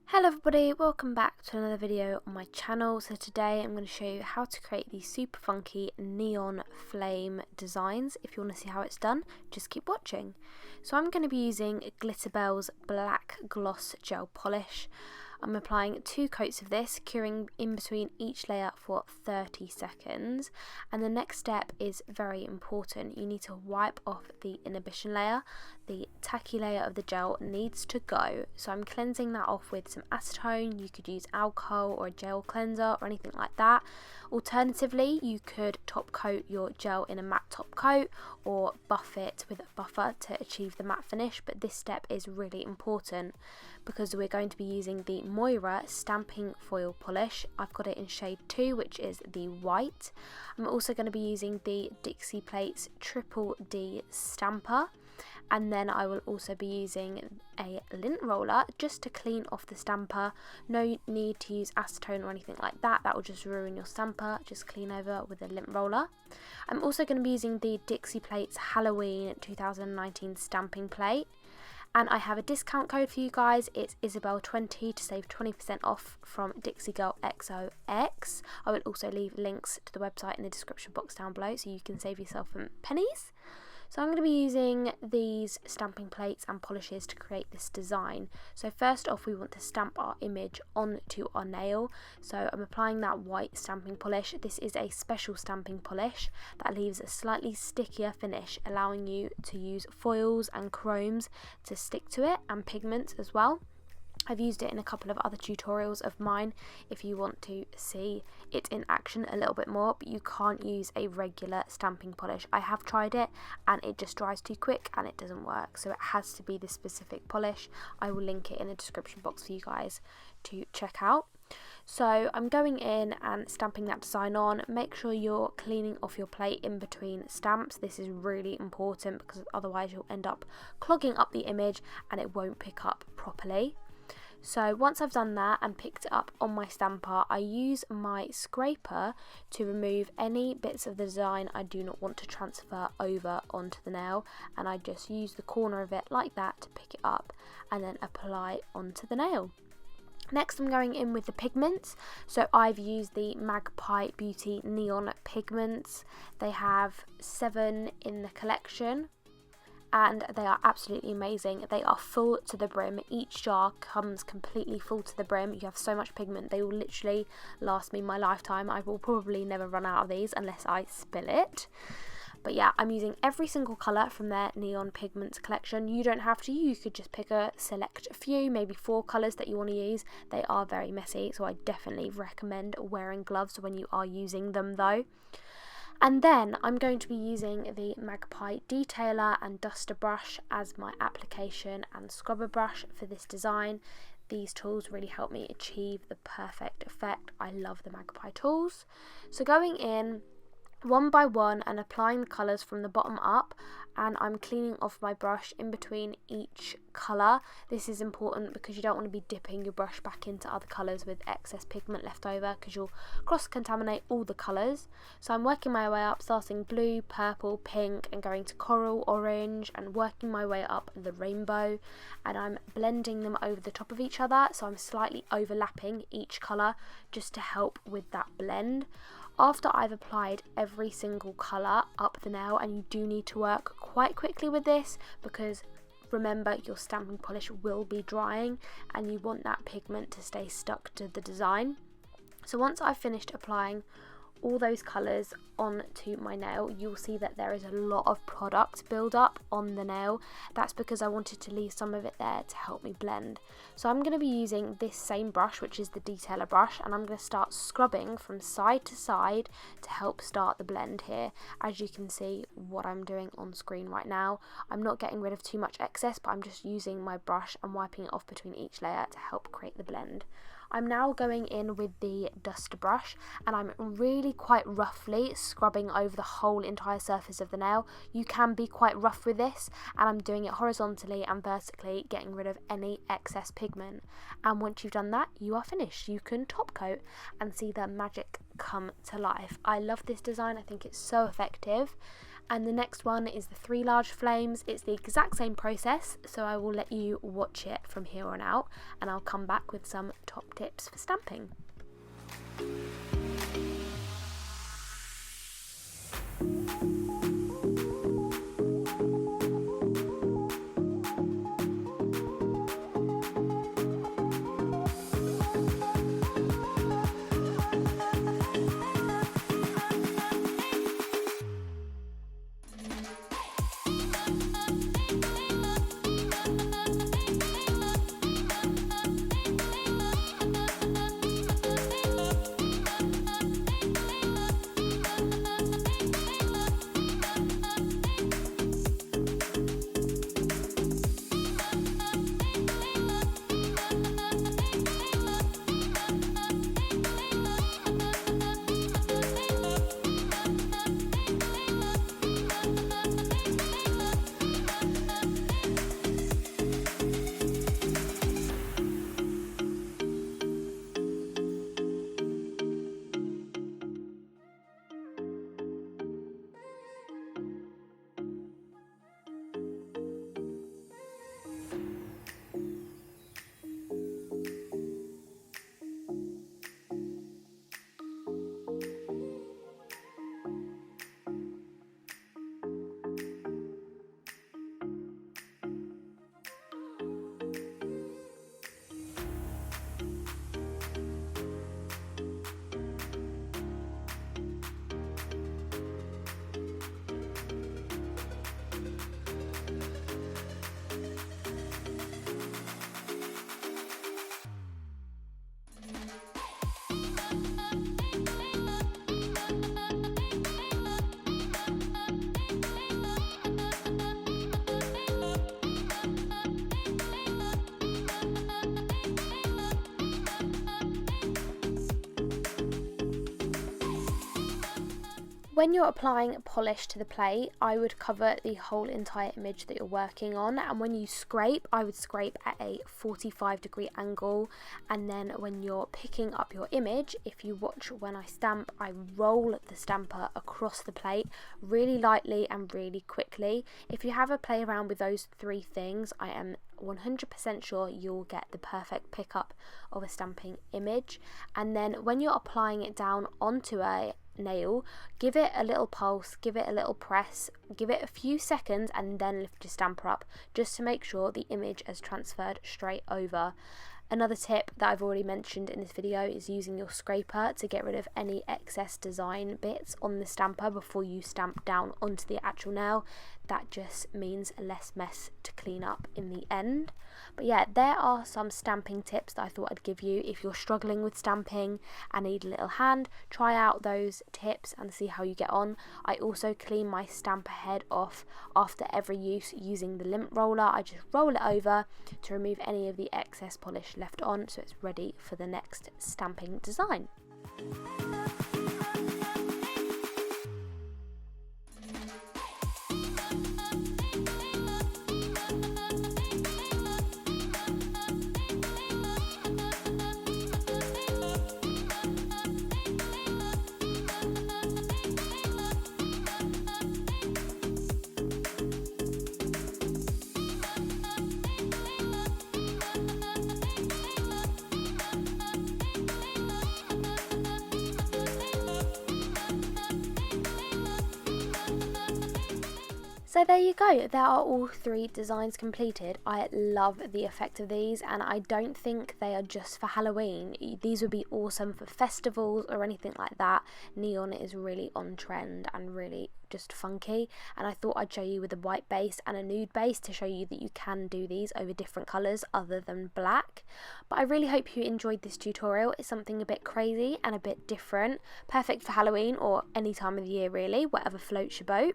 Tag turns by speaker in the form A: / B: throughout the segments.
A: Hello everybody, welcome back to another video on my channel. So today I'm going to show you how to create these super funky neon flame designs. If you want to see how it's done, just keep watching. So I'm going to be using GLITTERBELS Black Gloss Gel Polish. I'm applying 2 coats of this, curing in between each layer for 30 seconds. And the next step is very important. You need to wipe off the inhibition layer. The tacky layer of the gel needs to go. So I'm cleansing that off with some acetone. You could use alcohol or a gel cleanser or anything like that. Alternatively, you could top coat your gel in a matte top coat or buff it with a buffer to achieve the matte finish. But this step is really important because we're going to be using the MOYRA stamping foil polish. I've got it in shade 2, which is the white. I'm also going to be using the Dixie Plates Triple D stamper, and then I will also be using a lint roller just to clean off the stamper. No need to use acetone or anything like that, that will just ruin your stamper. Just clean over with a lint roller. I'm also going to be using the Dixie Plates Halloween 2019 stamping plate. And I have a discount code for you guys. It's Isabel20 to save 20% off from DIXIEGIRLXOX. I will also leave links to the website in the description box down below so you can save yourself some pennies. So I'm going to be using these stamping plates and polishes to create this design. So first off, we want to stamp our image onto our nail. So I'm applying that white stamping polish. This is a special stamping polish that leaves a slightly stickier finish, allowing you to use foils and chromes to stick to it, and pigments as well. I've used it in a couple of other tutorials of mine if you want to see it in action a little bit more, but you can't use a regular stamping polish. I have tried it and it just dries too quick and it doesn't work, so it has to be this specific polish. I will link it in the description box for you guys to check out. So I'm going in and stamping that design on. Make sure you're cleaning off your plate in between stamps. This is really important because otherwise you'll end up clogging up the image and it won't pick up properly. So once I've done that and picked it up on my stamper, I use my scraper to remove any bits of the design I do not want to transfer over onto the nail, and I just use the corner of it like that to pick it up and then apply onto the nail. Next I'm going in with the pigments. So I've used the MAGPIE Beauty Neon Pigments. They have 7 in the collection, and they are absolutely amazing. They are full to the brim. Each jar comes completely full to the brim. You have so much pigment, they will literally last me my lifetime. I will probably never run out of these unless I spill it. But yeah, I'm using every single colour from their Neon Pigments collection. You don't have to, you could just pick a select few, maybe 4 colours that you want to use. They are very messy, so I definitely recommend wearing gloves when you are using them though. And then I'm going to be using the MAGPIE Detailer and Duster brush as my application and scrubber brush for this design. These tools really help me achieve the perfect effect. I love the MAGPIE tools. So going in one by one and applying the colours from the bottom up, and I'm cleaning off my brush in between each colour. This is important because you don't want to be dipping your brush back into other colours with excess pigment left over, because you'll cross-contaminate all the colours. So I'm working my way up, starting blue, purple, pink, and going to coral, orange, and working my way up the rainbow, and I'm blending them over the top of each other, so I'm slightly overlapping each colour just to help with that blend. After I've applied every single colour up the nail, and you do need to work quite quickly with this because remember your stamping polish will be drying and you want that pigment to stay stuck to the design. So once I've finished applying all those colours onto my nail, you'll see that there is a lot of product build up on the nail. That's because I wanted to leave some of it there to help me blend. So I'm going to be using this same brush, which is the detailer brush, and I'm going to start scrubbing from side to side to help start the blend here. As you can see what I'm doing on screen right now, I'm not getting rid of too much excess, but I'm just using my brush and wiping it off between each layer to help create the blend. I'm now going in with the duster brush, and I'm really quite roughly scrubbing over the whole entire surface of the nail. You can be quite rough with this, and I'm doing it horizontally and vertically, getting rid of any excess pigment. And once you've done that, you are finished. You can top coat and see the magic come to life. I love this design. I think it's so effective, And the next one is the 3 large flames. It's the exact same process, so I will let you watch it from here on out, and I'll come back with some top tips for stamping. When you're applying polish to the plate, I would cover the whole entire image that you're working on, and when you scrape, I would scrape at a 45-degree angle, and then when you're picking up your image, if you watch when I stamp, I roll the stamper across the plate really lightly and really quickly. If you have a play around with those 3 things, I am 100% sure you'll get the perfect pickup of a stamping image. And then when you're applying it down onto a nail, give it a little pulse, give it a little press, give it a few seconds, and then lift your stamper up just to make sure the image has transferred straight over. Another tip that I've already mentioned in this video is using your scraper to get rid of any excess design bits on the stamper before you stamp down onto the actual nail. That just means less mess to clean up in the end. But yeah, there are some stamping tips that I thought I'd give you. If you're struggling with stamping and need a little hand, try out those tips and see how you get on. I also clean my stamper head off after every use using the lint roller. I just roll it over to remove any of the excess polish left on, so it's ready for the next stamping design. So there you go, there are all 3 designs completed. I love the effect of these, and I don't think they are just for Halloween. These would be awesome for festivals or anything like that. Neon is really on trend and really just funky, and I thought I'd show you with a white base and a nude base to show you that you can do these over different colours other than black. But I really hope you enjoyed this tutorial. It's something a bit crazy and a bit different, perfect for Halloween or any time of the year really, whatever floats your boat.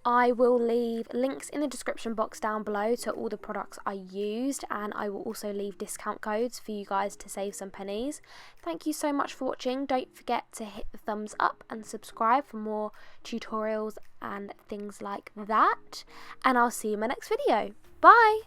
A: I will leave links in the description box down below to all the products I used, and I will also leave discount codes for you guys to save some pennies. Thank you so much for watching. Don't forget to hit the thumbs up and subscribe for more tutorials and things like that. And I'll see you in my next video. Bye!